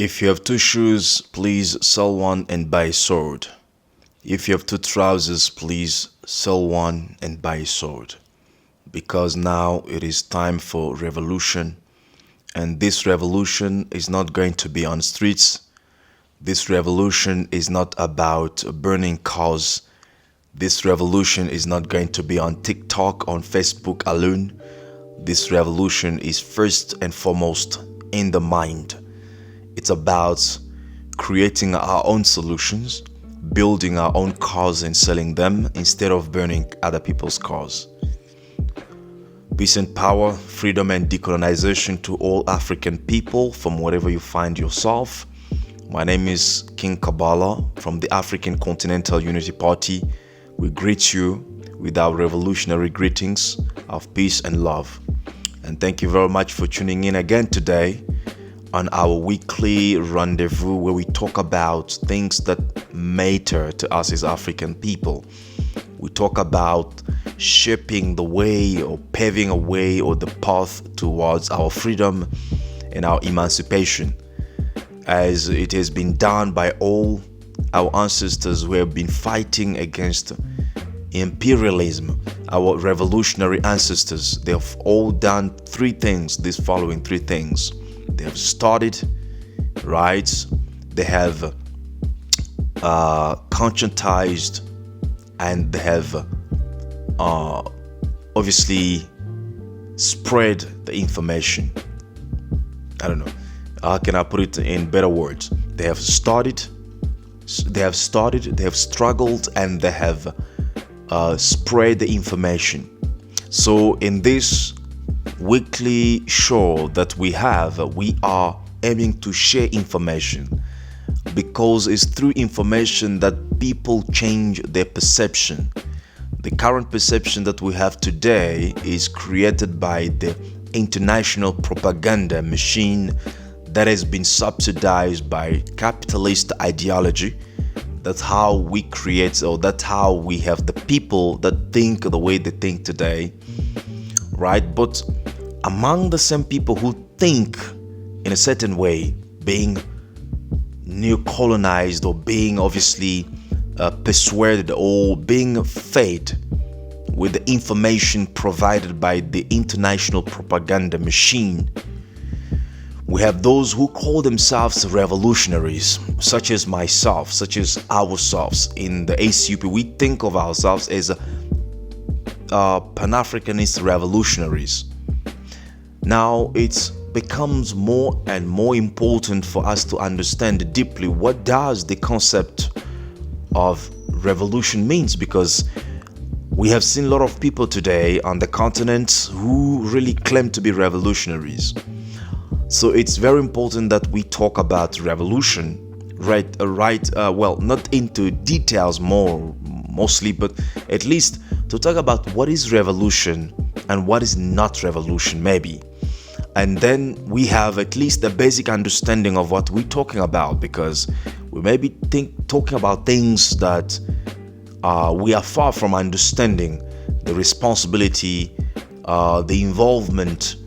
If you have two shoes, please sell one and buy a sword. If you have two trousers, please sell one and buy a sword. Because now it is time for revolution. And this revolution is not going to be on streets. This revolution is not about burning cars. This revolution is not going to be on TikTok, on Facebook alone. This revolution is first and foremost in the mind. It's about creating our own solutions, building our own cars and selling them instead of burning other people's cars. Peace and power, freedom and decolonization to all African people from wherever you find yourself. My name is King Kabbalah from the African Continental Unity Party. We greet you with our revolutionary greetings of peace and love. And thank you very much for tuning in again today on our weekly rendezvous where we talk about things that matter to us as African people. We talk about shaping the way or paving a way or the path towards our freedom and our emancipation, as it has been done by all our ancestors who have been fighting against imperialism. Our revolutionary ancestors, they have all done three things, these following three things. They have started, right? They have conscientized, and they have obviously spread the information. I don't know. How can I put it in better words? They have started, they have struggled, and they have spread the information. So in this weekly show that we are aiming to share information, because it's through information that people change their perception. The current perception that we have today is created by the international propaganda machine that has been subsidized by capitalist ideology. That's how we create, or that's how we have the people that think the way they think today, right? But among the same people who think in a certain way, being neo-colonized or being obviously persuaded or being fed with the information provided by the international propaganda machine, we have those who call themselves revolutionaries, such as myself, such as ourselves. In the ACUP, we think of ourselves as Pan-Africanist revolutionaries. Now it becomes more and more important for us to understand deeply what does the concept of revolution means, because we have seen a lot of people today on the continent who really claim to be revolutionaries. So it's very important that we talk about revolution, well, not into details mostly, but at least to talk about what is revolution and what is not revolution, maybe. And then we have at least a basic understanding of what we're talking about, because we may be talking about things that we are far from understanding the responsibility, the involvement,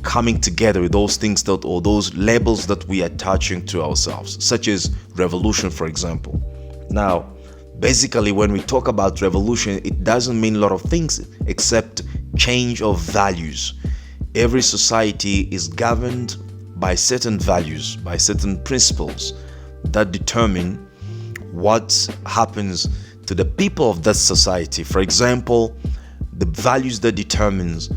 coming together with those things or those labels that we are attaching to ourselves, such as revolution, for example. Now, basically, when we talk about revolution, it doesn't mean a lot of things except change of values. Every society is governed by certain values, by certain principles that determine what happens to the people of that society. For example, the values that determines,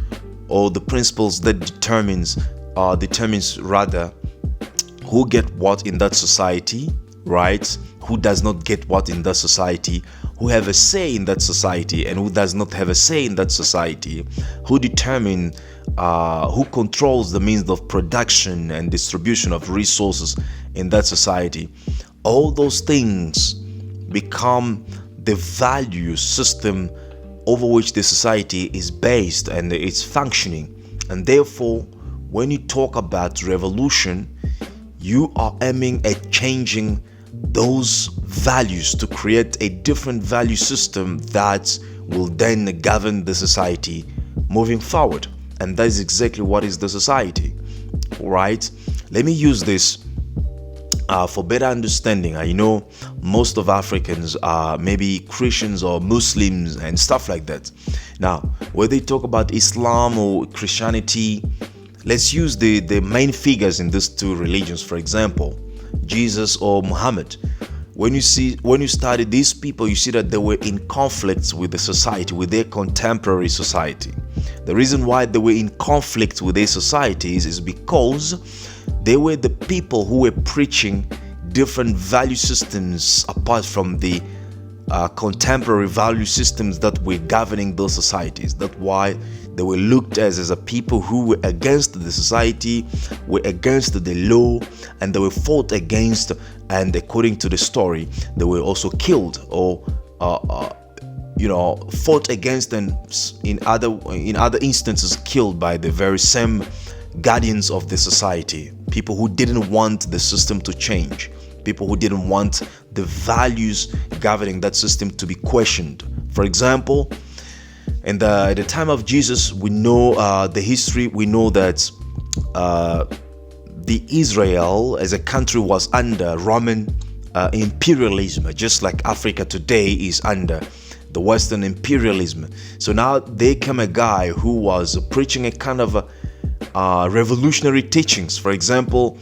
or the principles that determines rather who get what in that society, right? Who does not get what in that society, who have a say in that society and who does not have a say in that society, who determine who controls the means of production and distribution of resources in that society. All those things become the value system over which the society is based and it's functioning. And therefore, when you talk about revolution, you are aiming at changing those values to create a different value system that will then govern the society moving forward. And that is exactly what is the society, right? Let me use this for better understanding. I know most of Africans are maybe Christians or Muslims and stuff like that. Now, whether they talk about Islam or Christianity, let's use the main figures in these two religions. For example, Jesus or Muhammad. When you study these people, you see that they were in conflicts with the society, with their contemporary society. The reason why they were in conflict with their societies is because they were the people who were preaching different value systems apart from the contemporary value systems that were governing those societies. That's why they were looked as a people who were against the society, were against the law, and they were fought against. And according to the story, they were also killed or fought against, and in other instances killed by the very same guardians of the society. People who didn't want the system to change. People who didn't want the values governing that system to be questioned. For example, at the time of Jesus, we know the history. We know that the Israel as a country was under Roman imperialism, just like Africa today is under the Western imperialism. So now there came a guy who was preaching a kind of revolutionary teachings. For example,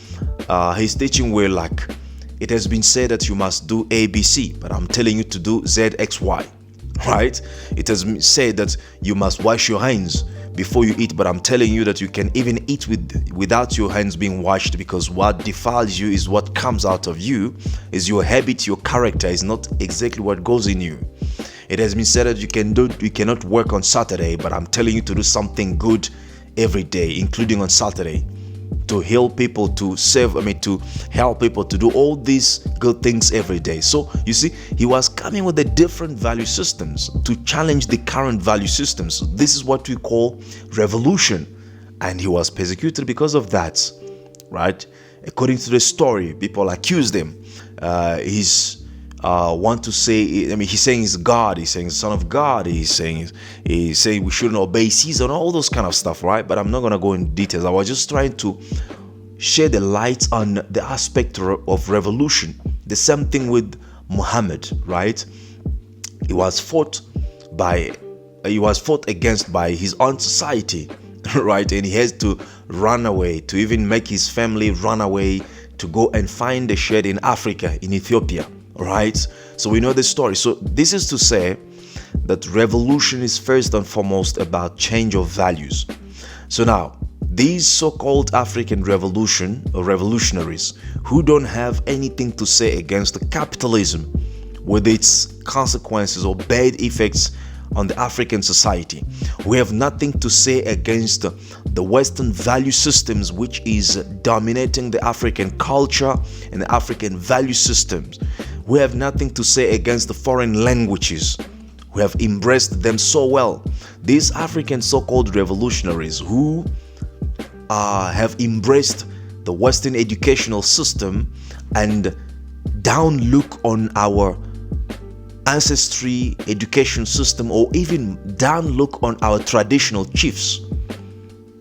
his teaching were like, it has been said that you must do ABC, but I'm telling you to do ZXY, right? It has been said that you must wash your hands before you eat, but I'm telling you that you can even eat without your hands being washed, because what defiles you is what comes out of you, is your habit, your character, is not exactly what goes in you. It has been said that you cannot work on Saturday, but I'm telling you to do something good every day, including on Saturday, to heal people, to help people, to do all these good things every day. So you see, he was coming with the different value systems to challenge the current value systems. This is what we call revolution, and he was persecuted because of that, right? According to the story, people accused him. He's saying he's God, he's saying Son of God, he's saying we shouldn't obey Caesar and all those kind of stuff, right? But I'm not gonna go in details. I was just trying to shed the light on the aspect of revolution. The same thing with Muhammad, right? He was fought against by his own society, right? And he has to run away, to even make his family run away, to go and find a shed in Africa, in Ethiopia. Right, so we know the story. So this is to say that revolution is first and foremost about change of values. So now, these so-called African revolutionaries who don't have anything to say against the capitalism with its consequences or bad effects on the African society, we have nothing to say against the Western value systems which is dominating the African culture and the African value systems. We have nothing to say against the foreign languages. We have embraced them so well. These African so-called revolutionaries who have embraced the Western educational system and down look on our ancestry education system, or even down look on our traditional chiefs.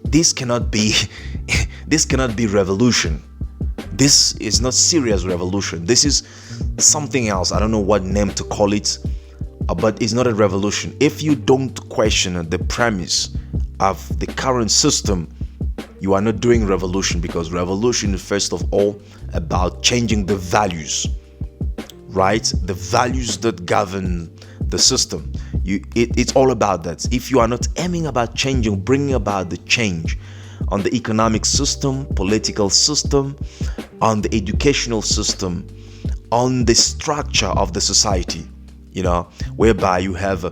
This cannot be revolution. This is not serious revolution. This is something else. I don't know what name to call it, but it's not a revolution. If you don't question the premise of the current system, you are not doing revolution, because revolution is first of all about changing the values, right? The values that govern the system. It's all about that. If you are not aiming about changing, bringing about the change on the economic system, political system, on the educational system, on the structure of the society, whereby you have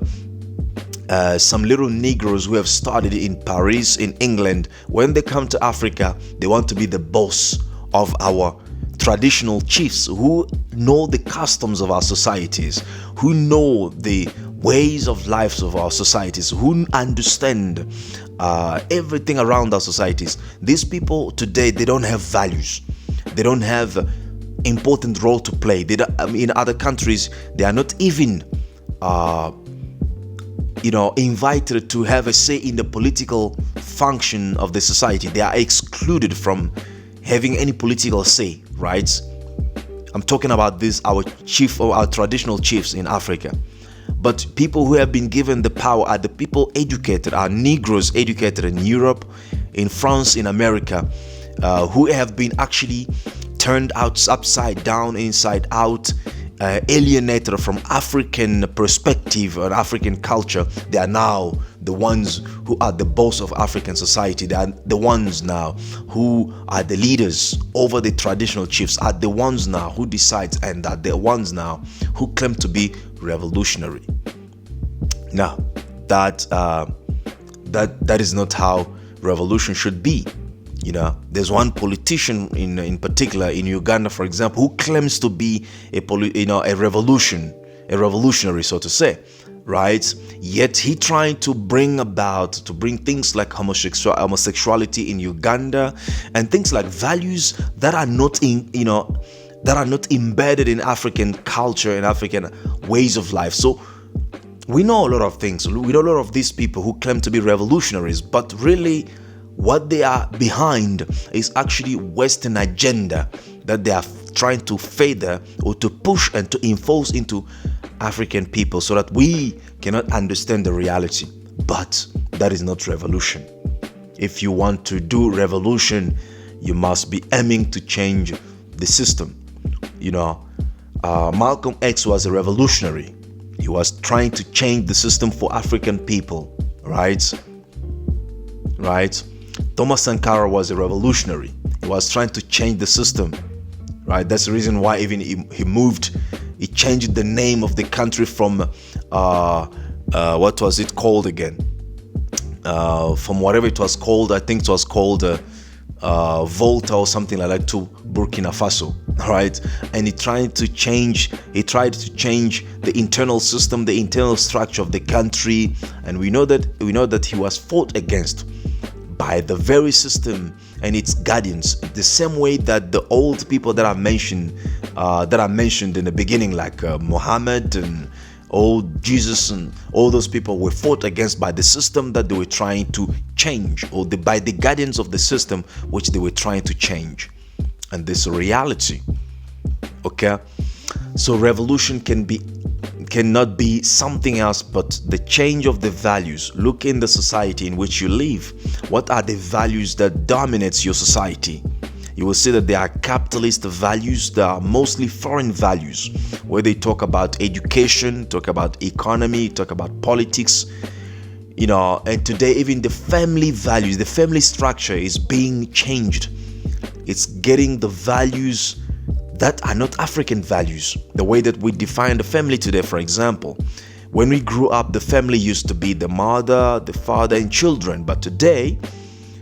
some little Negroes who have studied in Paris, in England. When they come to Africa, they want to be the boss of our traditional chiefs who know the customs of our societies, who know the ways of lives of our societies, who understand everything around our societies. These people today, they don't have values. They don't have important role to play. In other countries, they are not even invited to have a say in the political function of the society. They are excluded from having any political say, right? I'm talking about this, our chief or our traditional chiefs in Africa. But people who have been given the power are the people educated, are Negroes educated in Europe, in France, in America, who have been actually turned out upside down, inside out, alienated from African perspective and African culture. They are now the ones who are the boss of African society. They are the ones now who are the leaders over the traditional chiefs, are the ones now who decide, and are the ones now who claim to be revolutionary. Now, that is not how revolution should be. There's one politician in particular in Uganda, for example, who claims to be a revolutionary, so to say, right? Yet he trying to bring things like homosexuality in Uganda, and things like values that are not embedded in African culture and African ways of life. So we know a lot of things. We know a lot of these people who claim to be revolutionaries, but really what they are behind is actually Western agenda that they are trying to further or to push and to enforce into African people so that we cannot understand the reality. But that is not revolution. If you want to do revolution, you must be aiming to change the system. Malcolm X was a revolutionary. He was trying to change the system for African people, right? Thomas Sankara was a revolutionary. He was trying to change the system, right? That's the reason why even he changed the name of the country from what was it called again? From whatever it was called, I think it was called Volta or something like that, to Burkina Faso, right? And he tried to change the internal system, the internal structure of the country, and we know that he was fought against by the very system and its guardians, the same way that the old people that are mentioned in the beginning, like Muhammad and old Jesus and all those people, were fought against by the system that they were trying to change, or by the guardians of the system which they were trying to change. And this is a reality. Okay, so revolution cannot be something else but the change of the values. Look in the society in which you live. What are the values that dominates your society? You will see that there are capitalist values, there are mostly foreign values, where they talk about education, talk about economy, talk about politics, and today even the family values, the family structure is being changed. It's getting the values that are not African values. The way that we define the family today, for example, when we grew up, the family used to be the mother, the father, and children. But today,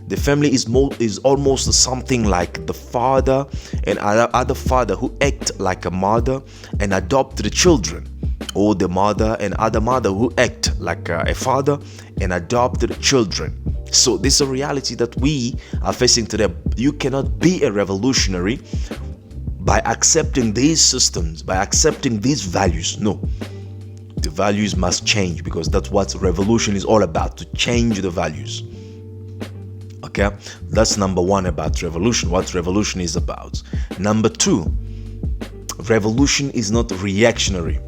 the family is almost something like the father and other father who act like a mother and adopt the children, or the mother and other mother who act like a father and adopt the children. So this is a reality that we are facing today. You cannot be a revolutionary by accepting these systems, by accepting these values. No, the values must change, because that's what revolution is all about, to change the values. Okay, that's number one about revolution, what revolution is about. Number two, revolution is not reactionary.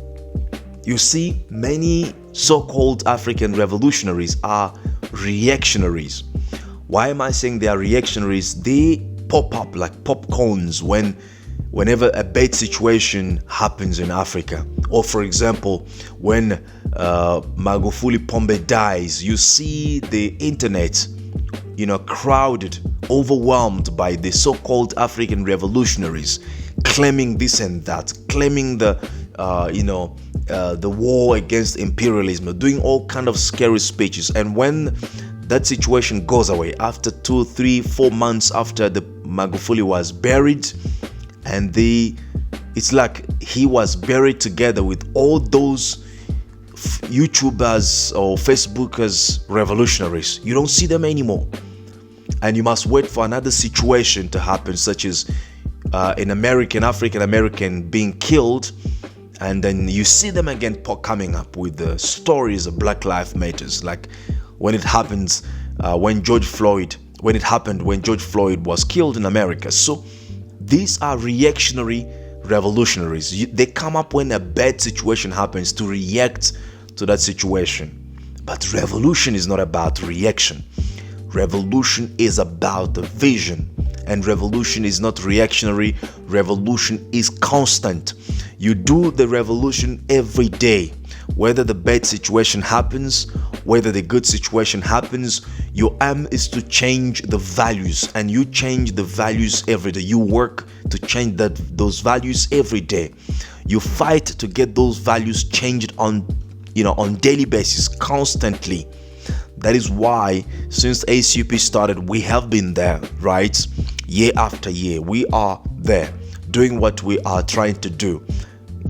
You see, many so-called African revolutionaries are reactionaries. Why am I saying they are reactionaries? They pop up like popcorns whenever a bad situation happens in Africa. Or for example, when Magufuli Pombe dies, you see the internet, crowded, overwhelmed by the so-called African revolutionaries, claiming this and that, claiming the war against imperialism, doing all kind of scary speeches. And when that situation goes away, after 2, 3, 4 months after the Magufuli was buried, and it's like he was buried together with all those YouTubers or Facebookers revolutionaries. You don't see them anymore, and you must wait for another situation to happen, such as an African American being killed, and then you see them again coming up with the stories of Black Lives Matters, like when it happens, when George Floyd when it happened, when George Floyd was killed in America. So these are reactionary revolutionaries. They come up when a bad situation happens to react to that situation. But revolution is not about reaction. Revolution is about the vision. And revolution is not reactionary. Revolution is constant. You do the revolution every day. Whether the bad situation happens, whether the good situation happens, your aim is to change the values, and you change the values every day. You work to change those values every day. You fight to get those values changed on daily basis, constantly. That is why since ACUP started, we have been there, right? Year after year, we are there doing what we are trying to do,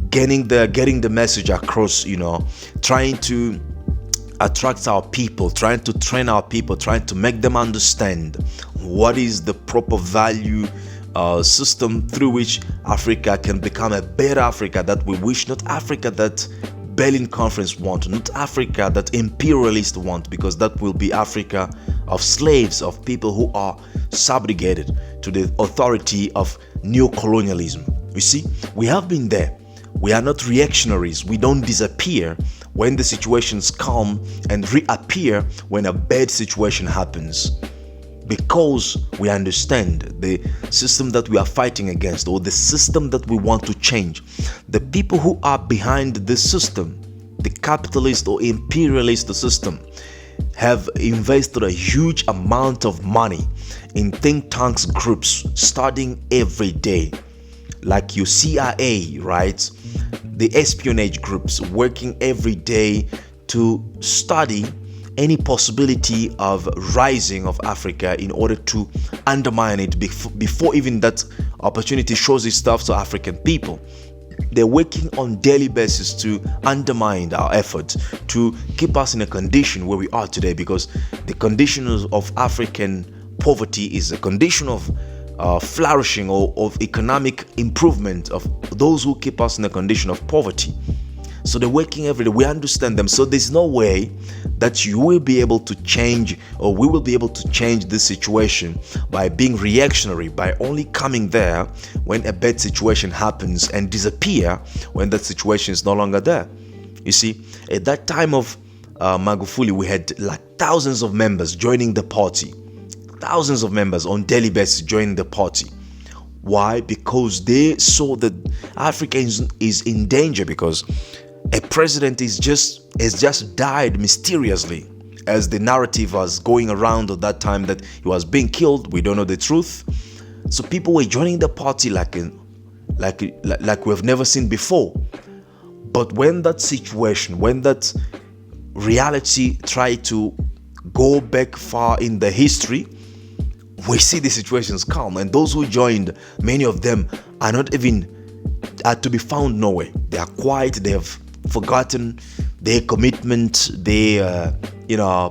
getting the message across, trying to attract our people, trying to train our people, trying to make them understand what is the proper value system through which Africa can become a better Africa that we wish, not Africa that Berlin Conference want, not Africa that imperialists want, because that will be Africa of slaves, of people who are subjugated to the authority of neocolonialism. You see, we have been there. We are not reactionaries. We don't disappear when the situations come and reappear when a bad situation happens, because we understand the system that we are fighting against, or the system that we want to change. The people who are behind this system, the capitalist or imperialist system, have invested a huge amount of money in think tanks groups studying every day, like your CIA, right? The espionage groups working every day to study any possibility of rising of Africa in order to undermine it before even that opportunity shows itself to African people. They're working on daily basis to undermine our efforts, to keep us in a condition where we are today, because the condition of African poverty is a condition of flourishing or of economic improvement of those who keep us in a condition of poverty. So they're working every day. We understand them. So there's no way that you will be able to change, or we will be able to change this situation by being reactionary, by only coming there when a bad situation happens and disappear when that situation is no longer there. You see, at that time of Magufuli, we had like thousands of members joining the party. Thousands of members on daily basis joining the party. Why? Because they saw that Africa is in danger, because a president has just died mysteriously, as the narrative was going around at that time that he was being killed. We don't know the truth. So people were joining the party like we've never seen before. But when that situation, when that reality tried to go back far in the history, we see the situations come, and those who joined, many of them are not even to be found nowhere. They are quiet. They have forgotten their commitment, their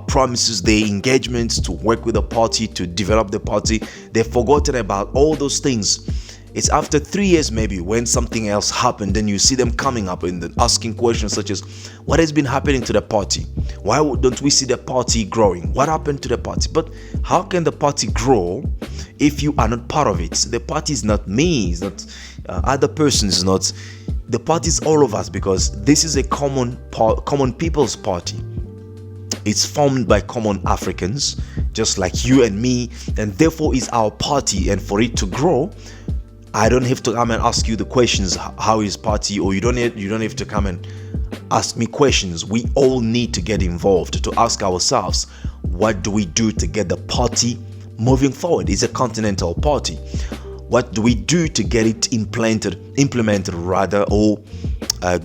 promises, their engagements to work with the party, to develop the party. They've forgotten about all those things. It's after 3 years maybe when something else happened, then you see them coming up and asking questions such as, what has been happening to the party? Why don't we see the party growing? What happened to the party? But how can the party grow if you are not part of it? The party is not me, it's not other persons, not the party is all of us, because this is a common people's party. It's formed by common Africans, just like you and me, and therefore is our party. And for it to grow, I don't have to come and ask you the questions, how is party, or you don't have to come and ask me questions. We all need to get involved to ask ourselves, what do we do to get the party moving forward? It's a continental party. What do we do to get it implemented rather, or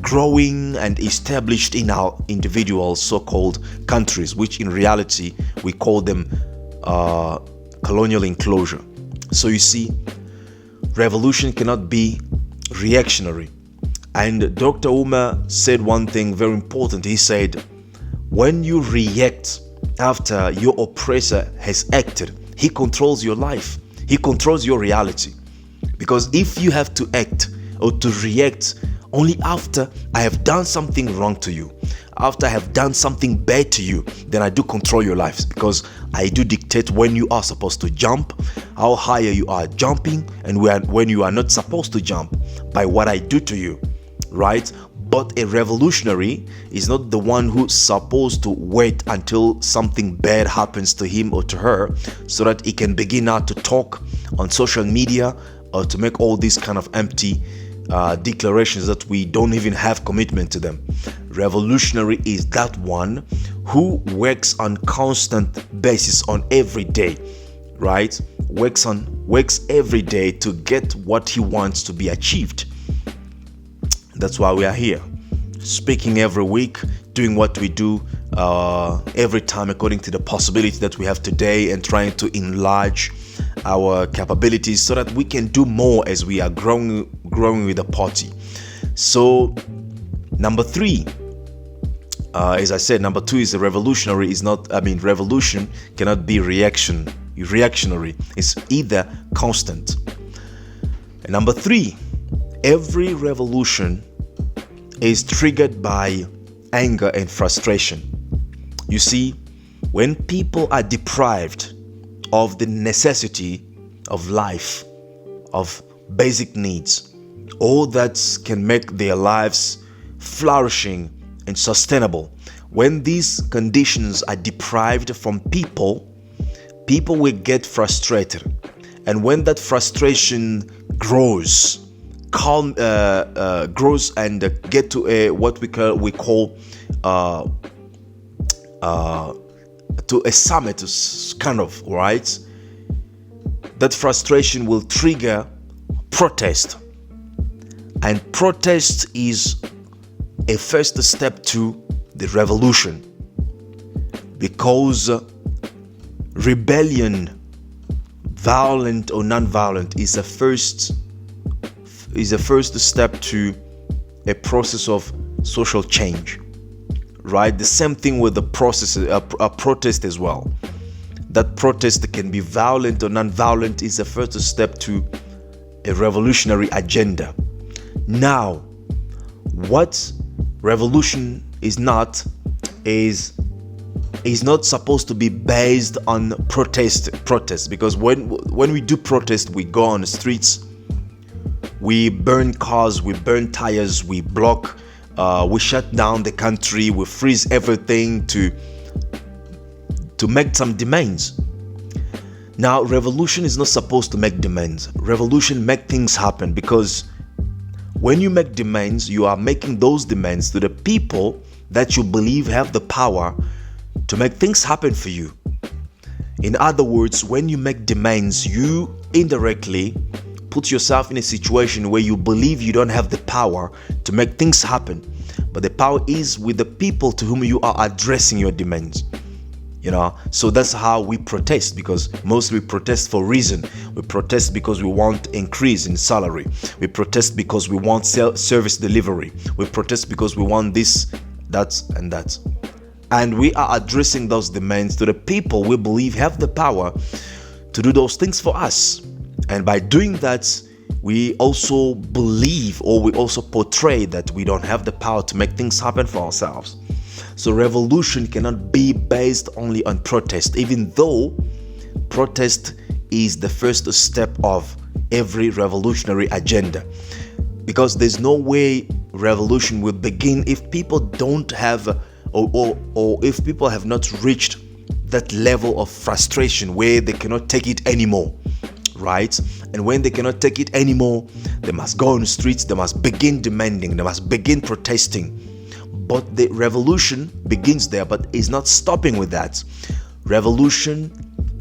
growing and established in our individual so-called countries, which in reality we call them colonial enclosure. So you see, revolution cannot be reactionary. And Dr. Umar said one thing very important. He said, when you react after your oppressor has acted, he controls your life. He controls your reality. Because if you have to act or to react only after I have done something wrong to you, after I have done something bad to you, then I do control your lives, because I do dictate when you are supposed to jump, how higher you are jumping, and when you are not supposed to jump, by what I do to you, right? But a revolutionary is not the one who's supposed to wait until something bad happens to him or to her so that he can begin now to talk on social media or to make all these kind of empty declarations that we don't even have commitment to them. Revolutionary is that one who works on constant basis, on every day, right? Works every day to get what he wants to be achieved. That's why we are here, speaking every week, doing what we do every time according to the possibility that we have today, and trying to enlarge our capabilities so that we can do more as we are growing with the party. So number 3, as I said, number 2 is a revolutionary is not, revolution cannot be reactionary. It's either constant. And number 3, every revolution is triggered by anger and frustration. You see, when people are deprived of the necessity of life, of basic needs, all that can make their lives flourishing and sustainable, when these conditions are deprived from people will get frustrated. And when that frustration grows and get to what we call to a summit, kind of, right? That frustration will trigger protest, and protest is a first step to the revolution, because rebellion, violent or non-violent, is a first step to a process of social change, right? The same thing with the process, a protest as well. That protest can be violent or non-violent, is the first step to a revolutionary agenda. Now, what revolution is not supposed to be based on protest, because when we do protest, we go on the streets, we burn cars, we burn tires, we block, we shut down the country, we freeze everything to make some demands. Now, revolution is not supposed to make demands. Revolution make things happen, because when you make demands, you are making those demands to the people that you believe have the power to make things happen for you. In other words, when you make demands, you indirectly put yourself in a situation where you believe you don't have the power to make things happen, but the power is with the people to whom you are addressing your demands. So that's how we protest, because mostly we protest for reason. We protest because we want increase in salary. We protest because we want service delivery. We protest because we want this, that, and that. And we are addressing those demands to the people we believe have the power to do those things for us. And by doing that, we also believe, or we also portray, that we don't have the power to make things happen for ourselves. So revolution cannot be based only on protest, even though protest is the first step of every revolutionary agenda. Because there's no way revolution will begin if people don't have, or if people have not reached that level of frustration where they cannot take it anymore, right? And when they cannot take it anymore, they must go on the streets, they must begin demanding, they must begin protesting. But the revolution begins there, but is not stopping with that. Revolution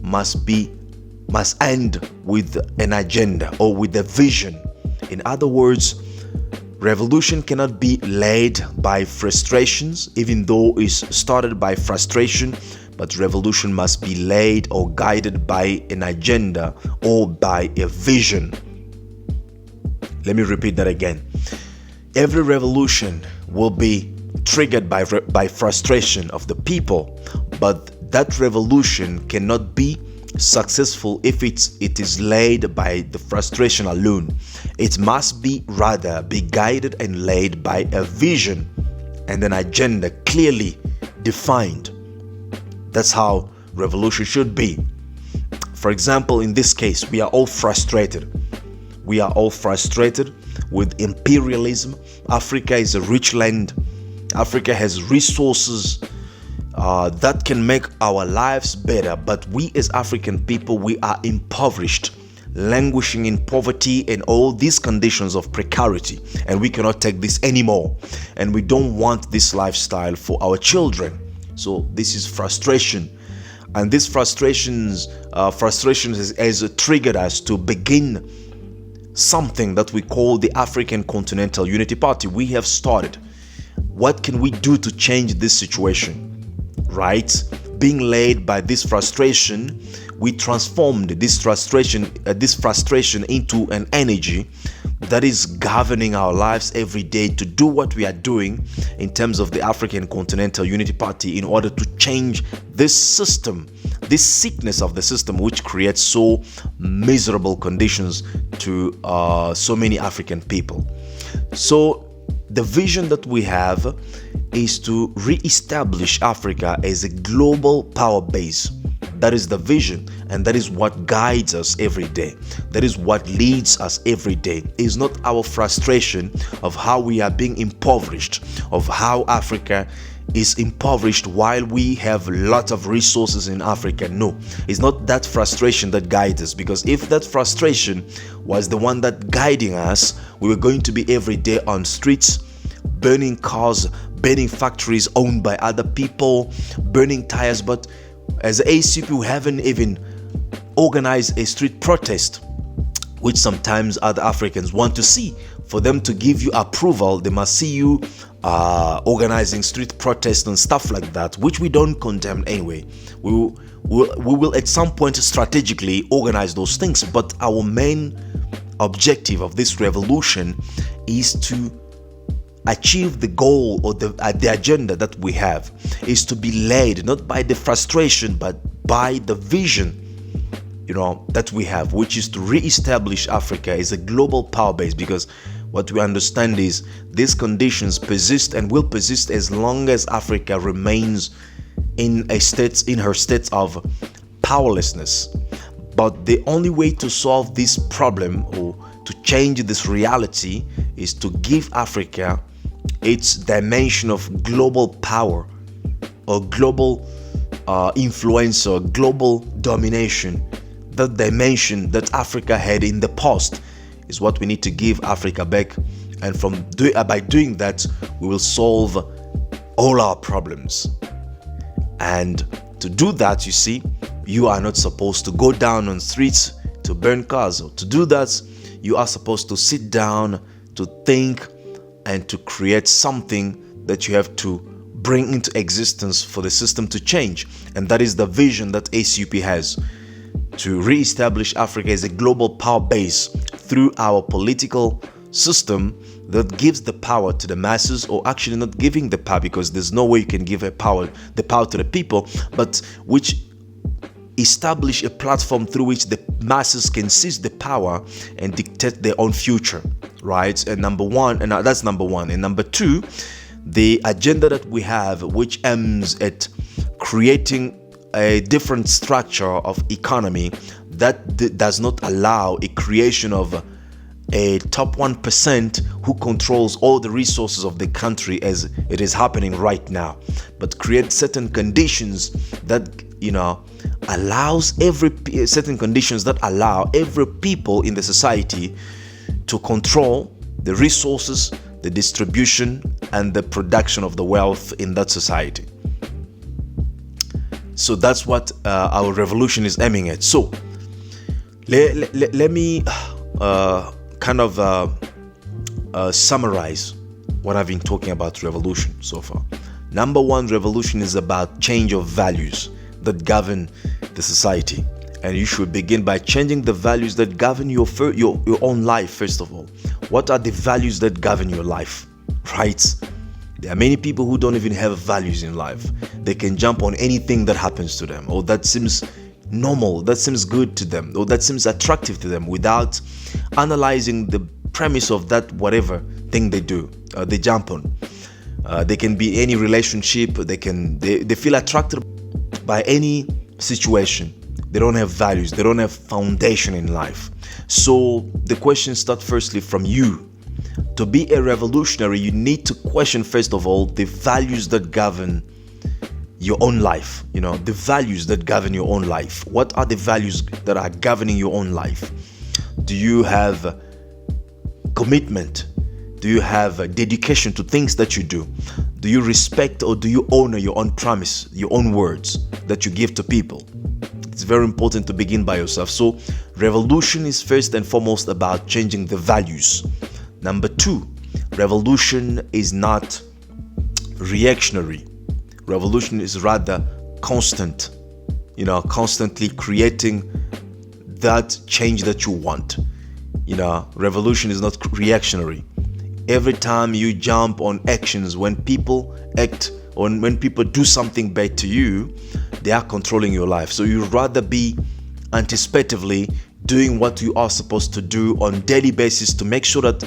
must end with an agenda or with a vision. In other words, revolution cannot be led by frustrations, even though it's started by frustration, but revolution must be led or guided by an agenda or by a vision. Let me repeat that again. Every revolution will be triggered by frustration of the people, but that revolution cannot be successful if it is led by the frustration alone. It must be rather be guided and led by a vision, and an agenda clearly defined. That's how revolution should be. For example, in this case, we are all frustrated. We are all frustrated with imperialism. Africa is a rich land. Africa has resources that can make our lives better. But we as African people, we are impoverished, languishing in poverty and all these conditions of precarity. And we cannot take this anymore. And we don't want this lifestyle for our children. So this is frustration. And this frustration has triggered us to begin something that we call the African Continental Unity Party. We have started. What can we do to change this situation? Right? Being led by this frustration, we transformed this frustration into an energy that is governing our lives every day to do what we are doing in terms of the African Continental Unity Party in order to change this system, this sickness of the system which creates so miserable conditions to so many African people. So the vision that we have is to re-establish Africa as a global power base. That is the vision, and that is what guides us every day. That is what leads us every day. It's not our frustration of how we are being impoverished, of how Africa is impoverished while we have lots of resources in Africa. No, it's not that frustration that guides us, because if that frustration was the one that guiding us, we were going to be every day on streets, burning cars, burning factories owned by other people, burning tires. But as ACP, we haven't even organized a street protest, which sometimes other Africans want to see. For them to give you approval, they must see you organizing street protests and stuff like that, which we don't condemn anyway. We will at some point strategically organize those things, but our main objective of this revolution is to achieve the goal or the agenda that we have, is to be led not by the frustration but by the vision that we have, which is to re-establish Africa as a global power base. Because what we understand is these conditions persist and will persist as long as Africa remains in her state of powerlessness. But the only way to solve this problem or to change this reality is to give Africa its dimension of global power or global influence or global domination. That dimension that Africa had in the past is what we need to give Africa back, and by doing that, we will solve all our problems. And to do that, you see, you are not supposed to go down on streets to burn cars. To do that, you are supposed to sit down, to think, and to create something that you have to bring into existence for the system to change. And that is the vision that ACUP has, to re-establish Africa as a global power base through our political system that gives the power to the masses, or actually not giving the power, because there's no way you can give the power to the people, but which establish a platform through which the masses can seize the power and dictate their own future, right? And that's number one. And number two, the agenda that we have, which aims at creating a different structure of economy that does not allow a creation of a top 1% who controls all the resources of the country as it is happening right now, but create certain conditions that allows every people in the society to control the resources, the distribution, and the production of the wealth in that society. So that's what our revolution is aiming at. So let me summarize what I've been talking about revolution so far. Number one, revolution is about change of values that govern the society, and you should begin by changing the values that govern your own life. First of all, what are the values that govern your life, right? There are many people who don't even have values in life. They can jump on anything that happens to them, or that seems normal, that seems good to them, or that seems attractive to them, without analyzing the premise of that whatever thing they do, they jump on. They can be any relationship. They feel attracted by any situation. They don't have values. They don't have foundation in life. So the question starts firstly from you. To be a revolutionary, you need to question first of all the values that govern your own life. The values that govern your own life. What are the values that are governing your own life? Do you have commitment? Do you have dedication to things that you do? Do you respect or do you honor your own promise, your own words that you give to people? It's very important to begin by yourself. So revolution is first and foremost about changing the values. Number two, revolution is not reactionary. Revolution is rather constant, constantly creating that change that you want. Revolution is not reactionary. Every time you jump on actions, when people act or when people do something bad to you, they are controlling your life. So you'd rather be anticipatively doing what you are supposed to do on daily basis to make sure that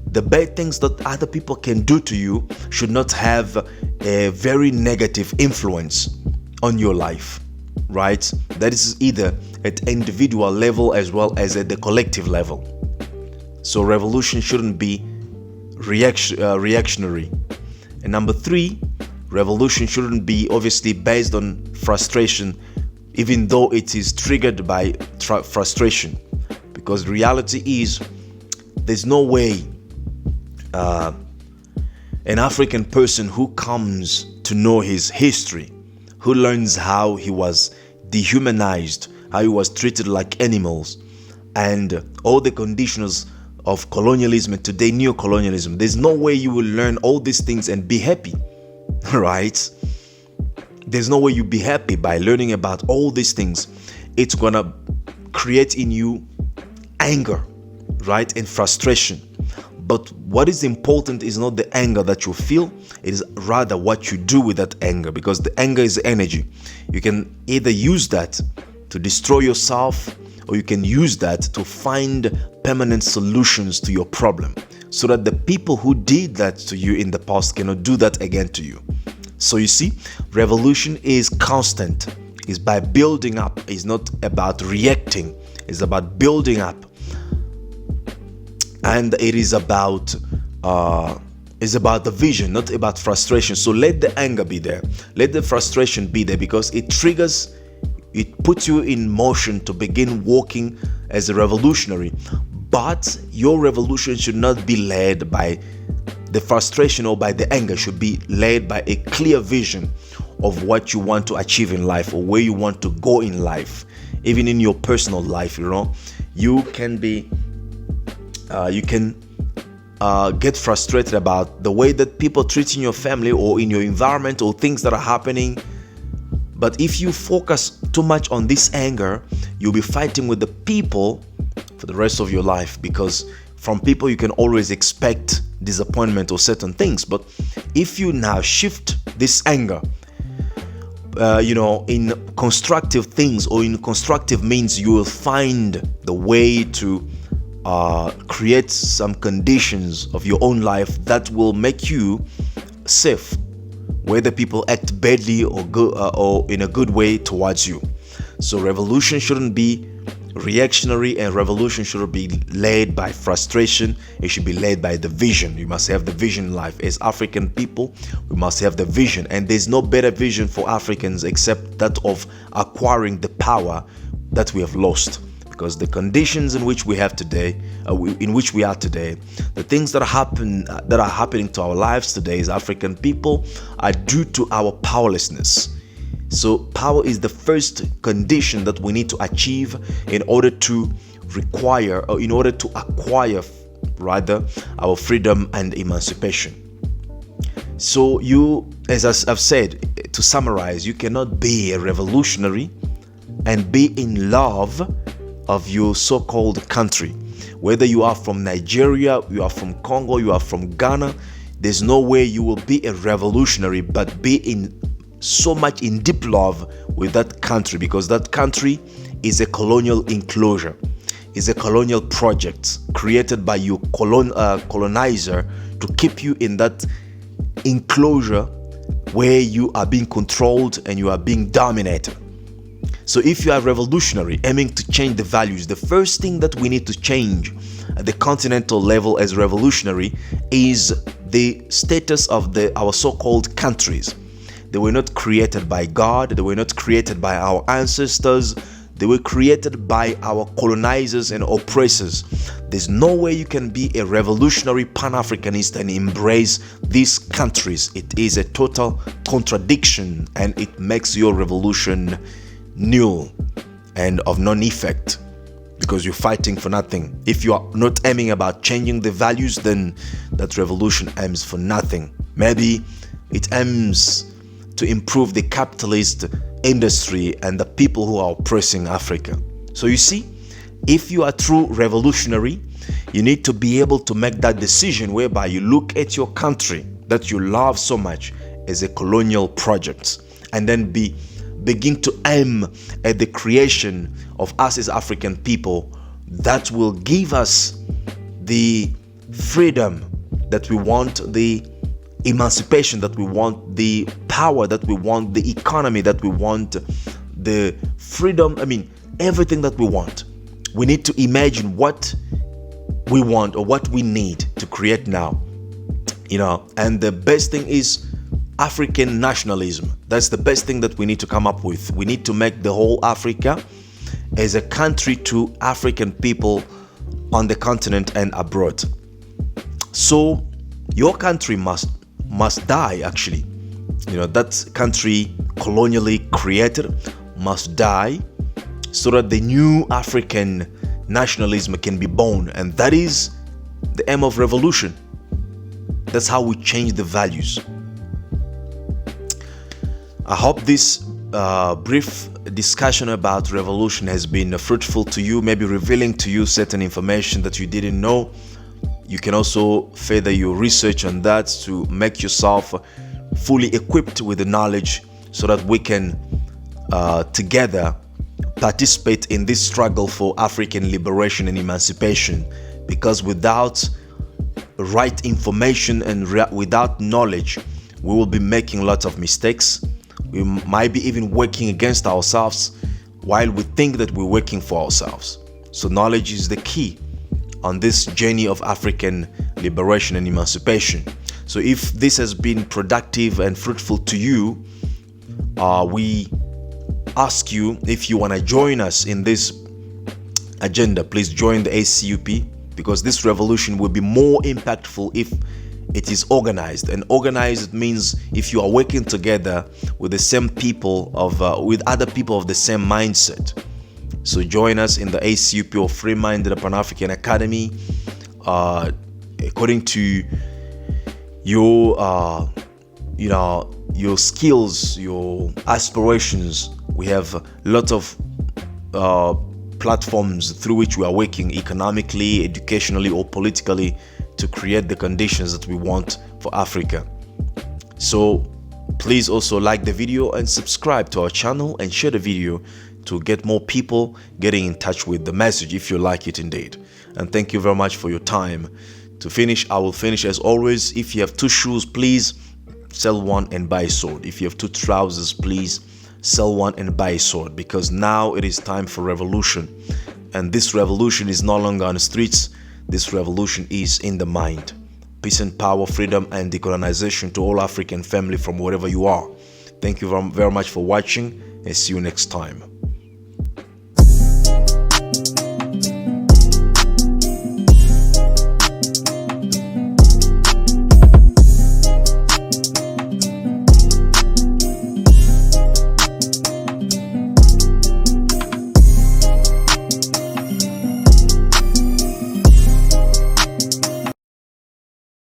the bad things that other people can do to you should not have a very negative influence on your life, right? That is either at individual level as well as at the collective level. So revolution shouldn't be reactionary. And number three, revolution shouldn't be obviously based on frustration, even though it is triggered by frustration, because reality is there's no way an African person who comes to know his history, who learns how he was dehumanized, how he was treated like animals, and all the conditions of colonialism and today neo-colonialism, there's no way you will learn all these things and be happy, right? There's no way you be happy by learning about all these things. It's gonna create in you anger, right, and frustration. But what is important is not the anger that you feel, it is rather what you do with that anger, because the anger is energy. You can either use that to destroy yourself, or you can use that to find permanent solutions to your problem, so that the people who did that to you in the past cannot do that again to you. So you see, revolution is constant. It's by building up. It's not about reacting. It's about building up. And it is about the vision, not about frustration. So let the anger be there. Let the frustration be there, because it triggers, it puts you in motion to begin walking as a revolutionary. But your revolution should not be led by the frustration or by the anger. It should be led by a clear vision of what you want to achieve in life, or where you want to go in life. Even in your personal life, you can be get frustrated about the way that people treat in your family or in your environment or things that are happening. But if you focus too much on this anger, you'll be fighting with the people for the rest of your life, because from people you can always expect disappointment or certain things. But if you now shift this anger in constructive things or in constructive means, you will find the way to create some conditions of your own life that will make you safe, whether people act badly or good or in a good way towards you. So revolution shouldn't be reactionary, and revolution shouldn't be led by frustration. It should be led by the vision. You must have the vision in life. As African people, we must have the vision, and there's no better vision for Africans except that of acquiring the power that we have lost. Because the conditions in which we have today, the things that are happening to our lives today as African people are due to our powerlessness. So power is the first condition that we need to achieve in order to acquire rather our freedom and emancipation. So you, as I've said, to summarize, you cannot be a revolutionary and be in love of your so-called country. Whether you are from Nigeria, you are from Congo, you are from Ghana, there's no way you will be a revolutionary but be in so much in deep love with that country, because that country is a colonial enclosure, is a colonial project created by your colonizer to keep you in that enclosure where you are being controlled and you are being dominated. So if you are revolutionary aiming to change the values, the first thing that we need to change at the continental level as revolutionary is the status of our so-called countries. They were not created by God, they were not created by our ancestors, they were created by our colonizers and oppressors. There's no way you can be a revolutionary Pan-Africanist and embrace these countries. It is a total contradiction, and it makes your revolution null and of non-effect, because you're fighting for nothing. If you are not aiming about changing the values, then that revolution aims for nothing. Maybe it aims to improve the capitalist industry and the people who are oppressing Africa. So you see, if you are true revolutionary, you need to be able to make that decision whereby you look at your country that you love so much as a colonial project, and then begin to aim at the creation of us as African people that will give us the freedom that we want, the emancipation that we want, the power that we want, the economy that we want, the freedom, everything that we want. We need to imagine what we want or what we need to create now, and the best thing is African nationalism. That's the best thing that we need to come up with. We need to make the whole Africa as a country to African people on the continent and abroad. So your country must die, actually. That country colonially created must die so that the new African nationalism can be born. And that is the aim of revolution. That's how we change the values. I hope this brief discussion about revolution has been fruitful to you, maybe revealing to you certain information that you didn't know. You can also further your research on that to make yourself fully equipped with the knowledge so that we can together participate in this struggle for African liberation and emancipation. Because without right information and without knowledge, we will be making lots of mistakes. We might be even working against ourselves while we think that we're working for ourselves. So knowledge is the key on this journey of African liberation and emancipation. So if this has been productive and fruitful to you, we ask you, if you want to join us in this agenda, please join the ACUP, because this revolution will be more impactful if it is organized. And organized means if you are working together with the same people with other people of the same mindset. So join us in the ACUP, or Free-Minded Pan-African Academy. According to your skills, your aspirations, we have lots of platforms through which we are working economically, educationally, or politically to create the conditions that we want for Africa. So please also like the video and subscribe to our channel and share the video to get more people getting in touch with the message, if you like it indeed. And thank you very much for your time. To finish, I will finish as always. If you have 2 shoes, please sell one and buy a sword. If you have 2 trousers, please sell one and buy a sword, because now it is time for revolution. And this revolution is no longer on the streets. This revolution is in the mind. Peace and power, freedom and decolonization to all African family from wherever you are. Thank you very much for watching, and see you next time.